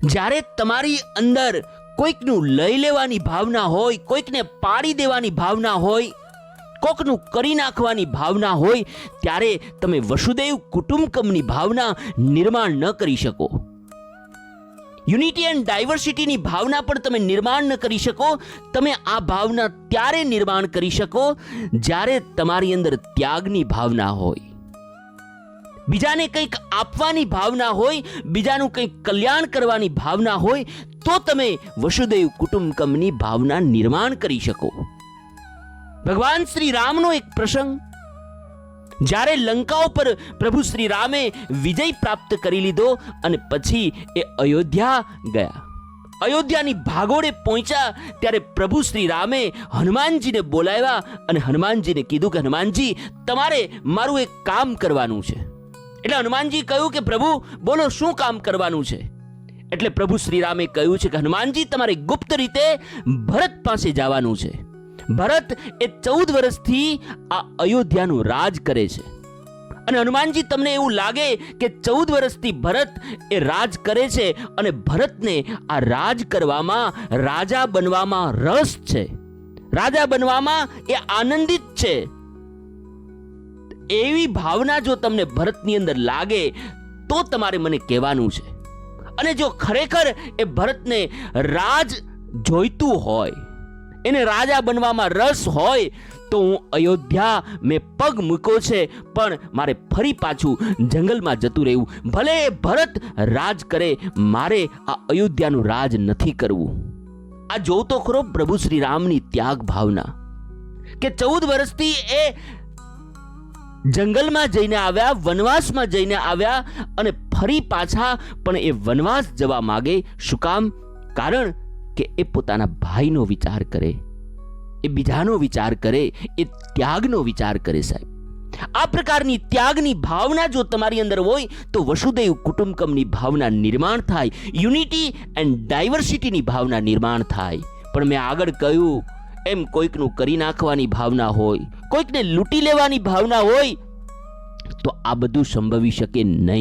જ્યારે તમારી અંદર કોઈકનું લઈ લેવાની ભાવના હોય, કોઈકને પાડી દેવાની ભાવના હોય, કોકનું કરી નાખવાની ભાવના હોય, ત્યારે તમે વસુદેવ કુટુંબકમની ભાવના નિર્માણ ન કરી શકો. યુનિટી એન્ડ ડાયવર્સિટીની ભાવના પણ તમે નિર્માણ ન કરી શકો. તમે આ ભાવના ત્યારે નિર્માણ કરી શકો જ્યારે તમારી અંદર ત્યાગની ભાવના હોય, બીજાને કંઈક આપવાની ભાવના હોય, બીજાનું કંઈક કલ્યાણ કરવાની ભાવના હોય, તો તમે વસુદેવ કુટુંબકમની ભાવના નિર્માણ કરી શકો. ભગવાન શ્રી રામનો એક પ્રસંગ, જ્યારે લંકા ઉપર પ્રભુ શ્રી રામે વિજય પ્રાપ્ત કરી લીધો અને પછી એ અયોધ્યા ગયા. અયોધ્યાની ભાગોળે પહોંચ્યા ત્યારે પ્રભુ શ્રી રામે હનુમાનજીને બોલાવ્યા અને હનુમાનજીને કીધું કે હનુમાનજી, તમારે મારું એક કામ કરવાનું છે. એટલે હનુમાનજી કહ્યું કે પ્રભુ બોલો, શું કામ કરવાનું છે? એટલે પ્રભુ શ્રી રામે કહ્યું છે કે હનુમાનજી, તમારે ગુપ્ત રીતે ભરત પાસે જવાનું છે. ભરત એ 14 વર્ષથી આ અયોધ્યાનું રાજ કરે છે. અને હનુમાનજી, તમને એવું લાગે કે 14 વર્ષથી ભરત એ રાજ કરે છે અને ભરતને આ રાજ કરવામાં, રાજા બનવામાં રસ છે, રાજા બનવામાં એ આનંદિત છે. એવી ભાવના જો તમને ભરતની અંદર લાગે તો તમારે મને કહેવાનું છે. અને જો ખરેખર એ ભરતને રાજ જોઈતું હોય, એને રાજા બનવામાં રસ હોય, તો હું અયોધ્યા મેં પગ મૂક્યો છે, પણ મારે ફરી પાછું જંગલમાં જતું રહેવું. ભલે ભરત રાજ કરે, મારે આ અયોધ્યાનું રાજ નથી કરવું. આ જોઉં તો ખરો પ્રભુ શ્રી રામની ત્યાગ ભાવના, કે 14 વર્ષથી એ જંગલમાં જઈને આવ્યા, વનવાસમાં જઈને આવ્યા અને ફરી પાછા પણ એ વનવાસ જવા માગે. શું કામ? કારણ કે એ પોતાના ભાઈનો વિચાર કરે, એ બીજાનો વિચાર કરે, એ ત્યાગનો વિચાર કરે. સાહેબ, આ પ્રકારની ત્યાગની ભાવના જો તમારી અંદર હોય તો વસુદેવ કુટુંબકમની ભાવના નિર્માણ થાય, યુનિટી એન્ડ ડાયવર્સિટીની ભાવના નિર્માણ થાય. પણ મેં આગળ કહ્યું એમ કોઈકનું કરી નાખવાની ભાવના હોય, કોઈકને લૂંટી લેવાની ભાવના હોય, તો આ બધું સંભવી શકે નહીં.